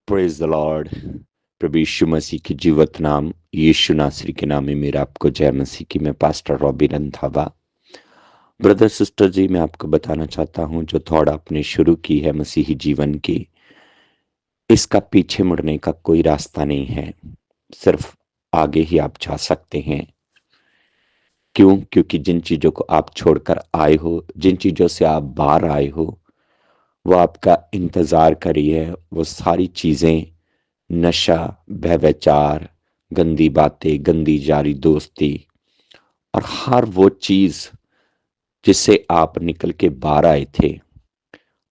Praise the Lord. प्रभु यीशु मसीह की जीवत नाम यीशु नासरी के नाम में मेरा आपको जय मसीह की। मैं pastor Robbie Randhawa. Brother sister जी, मैं आपको बताना चाहता हूं जो थॉट आपने शुरू की है मसीही जीवन की, इसका पीछे मुड़ने का कोई रास्ता नहीं है। सिर्फ आगे ही आप जा सकते हैं। क्यों? क्योंकि जिन चीजों को आप छोड़कर आए हो, जिन चीजों से आप बाहर आए हो, वो आपका इंतजार कर रही है। वो सारी चीजें नशा, व्यभिचार, गंदी बातें, गंदी यारी दोस्ती और हर वो चीज जिससे आप निकल के बाहर आए थे,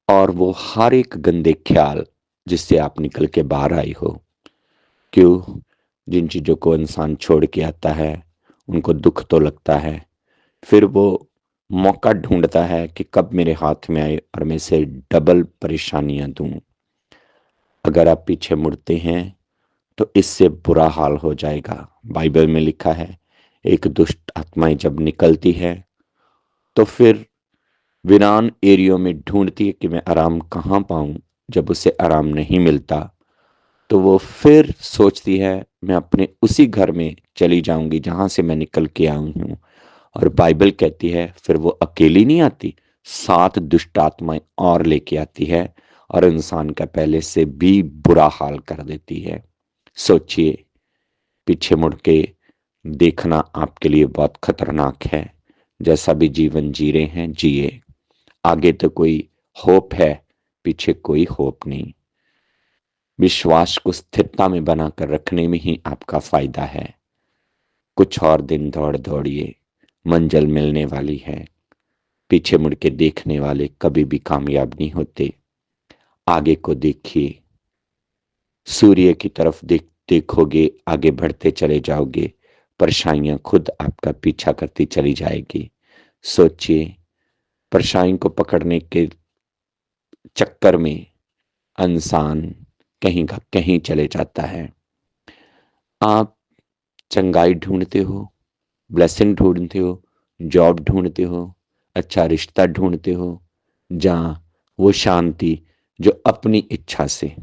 और वो हर एक गंदे ख्याल जिससे आप निकल के बाहर आए हो। क्यों? जिन चीजों को इंसान छोड़ के आता है उनको दुख तो लगता है, फिर वो मौका ढूंढता है कि कब मेरे हाथ में आए और मैं इसे डबल परेशानियां दूं। अगर आप पीछे मुड़ते हैं तो इससे बुरा हाल हो जाएगा। बाइबल में लिखा है, एक दुष्ट आत्माएं जब निकलती है तो फिर वीरान एरियो में ढूंढती है कि मैं आराम कहाँ पाऊं। जब उसे आराम नहीं मिलता तो वो फिर सोचती है मैं अपने उसी घर में चली जाऊंगी जहां से मैं निकल के आई हूं। और बाइबल कहती है फिर वो अकेली नहीं आती, 7 दुष्ट आत्माएं और लेके आती है और इंसान का पहले से भी बुरा हाल कर देती है। सोचिए, पीछे मुड़ के देखना आपके लिए बहुत खतरनाक है। जैसा भी जीवन जी रहे हैं जिए, आगे तो कोई होप है, पीछे कोई होप नहीं। विश्वास को स्थिरता में बनाकर रखने में ही आपका फायदा है। कुछ और दिन दौड़िए, मंजिल मिलने वाली है। पीछे मुड़ के देखने वाले कभी भी कामयाब नहीं होते। आगे को देखिए, सूर्य की तरफ देखोगे, आगे बढ़ते चले जाओगे, परछाइयां खुद आपका पीछा करती चली जाएगी। सोचिए, परछाई को पकड़ने के चक्कर में इंसान कहीं का कहीं चले जाता है। आप चंगाई ढूंढते हो, ब्लेसिंग ढूंढते हो, जॉब ढूंढते हो, अच्छा रिश्ता ढूंढते हो, जहां वो शांति जो अपनी इच्छा से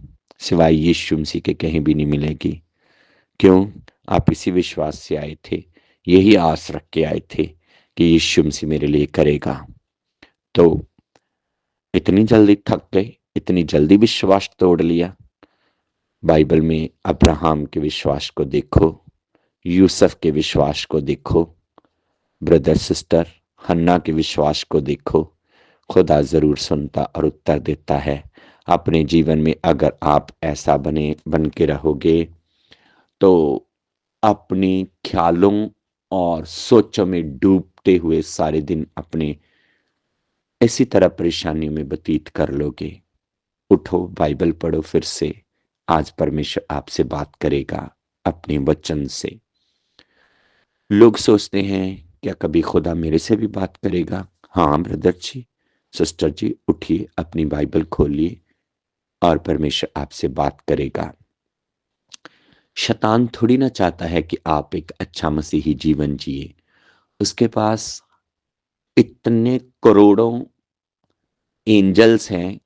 सिवाय यीशु मसीह के कहीं भी नहीं मिलेगी। क्यों? आप इसी विश्वास से आए थे, यही आस रख के आए थे कि यीशु मसीह मेरे लिए करेगा। तो इतनी जल्दी थक गए, इतनी जल्दी विश्वास तोड़ लिया? बाइबल में अब्राहम के विश्वास को देखो, यूसुफ के विश्वास को देखो, ब्रदर सिस्टर हन्ना के विश्वास को देखो। खुदा जरूर सुनता और उत्तर देता है। अपने जीवन में अगर आप ऐसा बन के रहोगे तो अपनी ख्यालों और सोचों में डूबते हुए सारे दिन अपने इसी तरह परेशानियों में व्यतीत कर लोगे। उठो, बाइबल पढ़ो फिर से। आज परमेश्वर आपसे बात करेगा अपने वचन से। लोग सोचते हैं क्या कभी खुदा मेरे से भी बात करेगा? हाँ ब्रदर जी, सिस्टर जी, उठिए, अपनी बाइबल खोलिए और परमेश्वर आपसे बात करेगा। शैतान थोड़ी ना चाहता है कि आप एक अच्छा मसीही जीवन जिए। उसके पास इतने करोड़ों एंजल्स हैं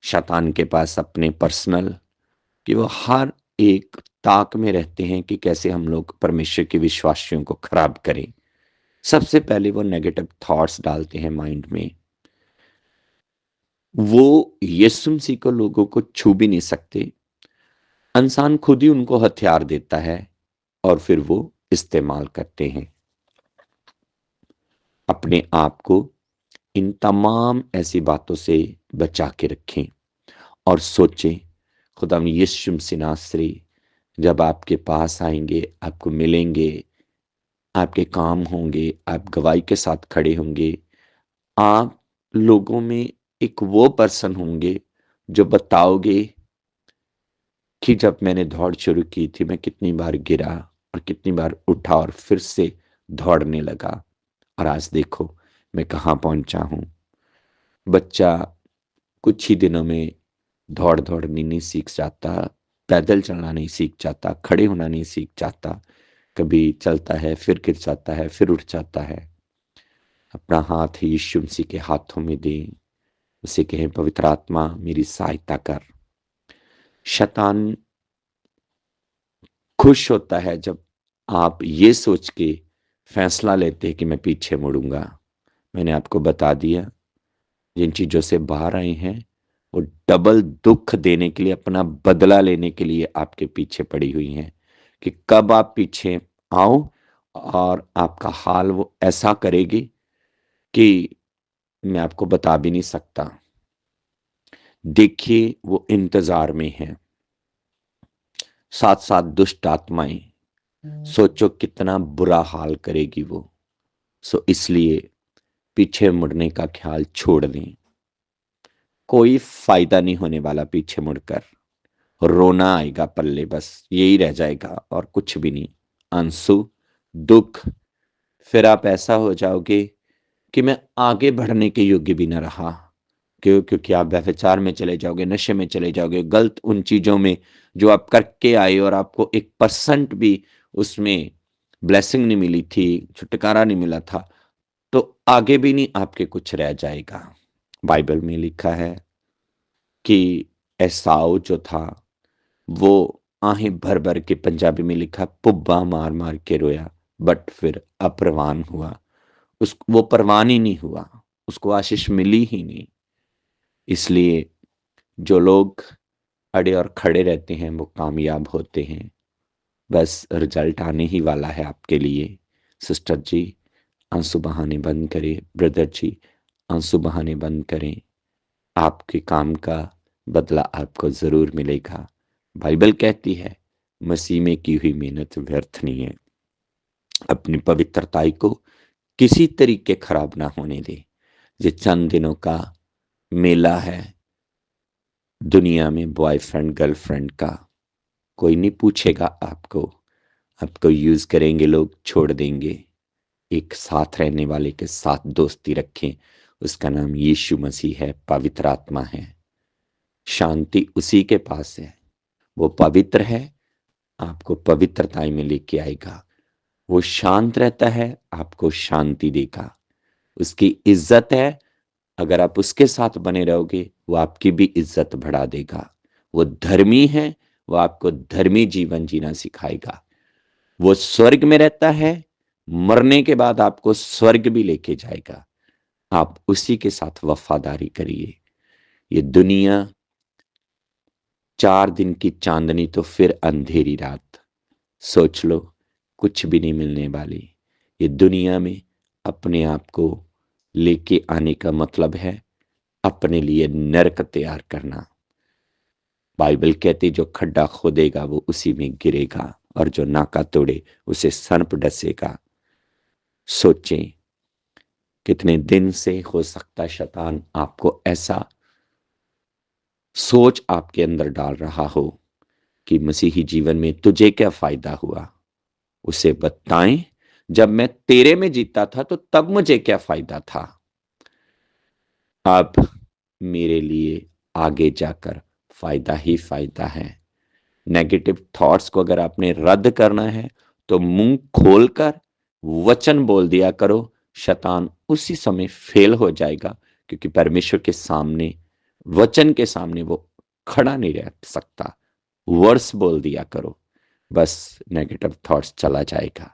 शैतान के पास अपने पर्सनल, कि वो हर एक ताक में रहते हैं कि कैसे हम लोग परमेश्वर के विश्वासियों को खराब करें। सबसे पहले वो नेगेटिव थॉट्स डालते हैं माइंड में। वो यीशु मसीह को लोगों को छू भी नहीं सकते। इंसान खुद ही उनको हथियार देता है और फिर वो इस्तेमाल करते हैं। अपने आप को इन तमाम ऐसी बातों से बचा के रखें और सोचें, खुदा यीशु मसीह नासरी जब आपके पास आएंगे, आपको मिलेंगे, आपके काम होंगे, आप गवाही के साथ खड़े होंगे। आप लोगों में एक वो पर्सन होंगे जो बताओगे कि जब मैंने दौड़ शुरू की थी मैं कितनी बार गिरा और कितनी बार उठा और फिर से दौड़ने लगा, और आज देखो मैं कहाँ पहुंचा हूं। बच्चा कुछ ही दिनों में दौड़ दौड़नी नहीं सीख जाता, पैदल चलना नहीं सीख जाता, खड़े होना नहीं सीख जाता। कभी चलता है, फिर गिर जाता है, फिर उठ जाता है। अपना हाथ यीशु मसीह के हाथों में दें, उसे कहें पवित्र आत्मा मेरी सहायता कर। शैतान खुश होता है जब आप ये सोच के फैसला लेते हैं कि मैं पीछे मुड़ूंगा। मैंने आपको बता दिया, जिन चीजों से बाहर आए हैं वो डबल दुख देने के लिए, अपना बदला लेने के लिए आपके पीछे पड़ी हुई हैं कि कब आप पीछे आओ और आपका हाल वो ऐसा करेगी कि मैं आपको बता भी नहीं सकता। देखिए, वो इंतजार में है, साथ साथ दुष्ट आत्माएं, सोचो कितना बुरा हाल करेगी वो। सो इसलिए पीछे मुड़ने का ख्याल छोड़ दें, कोई फायदा नहीं होने वाला पीछे मुड़कर। रोना आएगा पल्ले, बस यही रह जाएगा और कुछ भी नहीं। आंसू, दुख, फिर आप ऐसा हो जाओगे कि मैं आगे बढ़ने के योग्य भी न रहा। क्यों? क्योंकि आप व्यभिचार में चले जाओगे, नशे में चले जाओगे, गलत उन चीजों में जो आप करके आए और आपको 1% भी उसमें ब्लेसिंग नहीं मिली थी, छुटकारा नहीं मिला था, तो आगे भी नहीं आपके कुछ रह जाएगा। बाइबल में लिखा है कि एसाव जो था वो आहें भर भर के, पंजाबी में लिखा पुब्बा मार मार के रोया, बट फिर अप्रवान हुआ। उस वो परवान ही नहीं हुआ, उसको आशीष मिली ही नहीं। इसलिए जो लोग अड़े और खड़े रहते हैं वो कामयाब होते हैं। बस रिजल्ट आने ही वाला है आपके लिए। सिस्टर जी, आंसू बहाने बंद करें। ब्रदर जी, आंसू बहाने बंद करें। आपके काम का बदला आपको जरूर मिलेगा। बाइबल कहती है मसीह में की हुई मेहनत व्यर्थ नहीं है। अपनी पवित्रताई को किसी तरीके खराब ना होने दे। ये चंद दिनों का मेला है दुनिया में बॉयफ्रेंड गर्लफ्रेंड का। कोई नहीं पूछेगा आपको, आपको यूज करेंगे लोग, छोड़ देंगे। एक साथ रहने वाले के साथ दोस्ती रखें, उसका नाम यीशु मसीह है, पवित्र आत्मा है। शांति उसी के पास है, वो पवित्र है, आपको पवित्रताई में लेके आएगा। वो शांत रहता है, आपको शांति देगा। उसकी इज्जत है, अगर आप उसके साथ बने रहोगे वो आपकी भी इज्जत बढ़ा देगा। वो धर्मी है, वो आपको धर्मी जीवन जीना सिखाएगा। वो स्वर्ग में रहता है, मरने के बाद आपको स्वर्ग भी लेके जाएगा। आप उसी के साथ वफादारी करिए। ये दुनिया 4 दिन की चांदनी तो फिर अंधेरी रात। सोच लो, कुछ भी नहीं मिलने वाली। ये दुनिया में अपने आप को लेके आने का मतलब है अपने लिए नरक तैयार करना। बाइबल कहती जो खड्डा खोदेगा वो उसी में गिरेगा, और जो नाका तोड़े उसे सर्प डसेगा। सोचें, कितने दिन से हो सकता शैतान आपको ऐसा सोच आपके अंदर डाल रहा हो कि मसीही जीवन में तुझे क्या फायदा हुआ। उसे बताएं, जब मैं तेरे में जीता था तो तब मुझे क्या फायदा था। अब मेरे लिए आगे जाकर फायदा ही फायदा है। नेगेटिव थॉट्स को अगर आपने रद्द करना है तो मुंह खोलकर वचन बोल दिया करो। शैतान उसी समय फेल हो जाएगा, क्योंकि परमेश्वर के सामने, वचन के सामने वो खड़ा नहीं रह सकता। वर्ड्स बोल दिया करो, बस नेगेटिव थॉट्स चला जाएगा।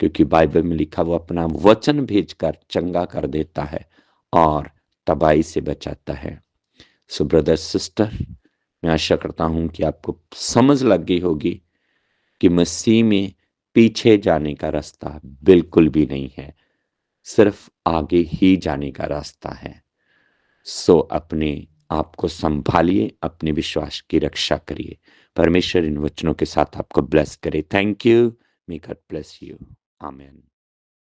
क्योंकि बाइबल में लिखा वो अपना वचन भेजकर चंगा कर देता है और तबाही से बचाता है। सो ब्रदर सिस्टर, मैं आशा करता हूं कि आपको समझ लग गई होगी कि मसीह में पीछे जाने का रास्ता बिल्कुल भी नहीं है, सिर्फ आगे ही जाने का रास्ता है। सो अपने आप को संभालिए, अपने विश्वास की रक्षा करिए। परमेश्वर इन वचनों के साथ आपको ब्लेस करे। Thank you. May God bless you. आमीन।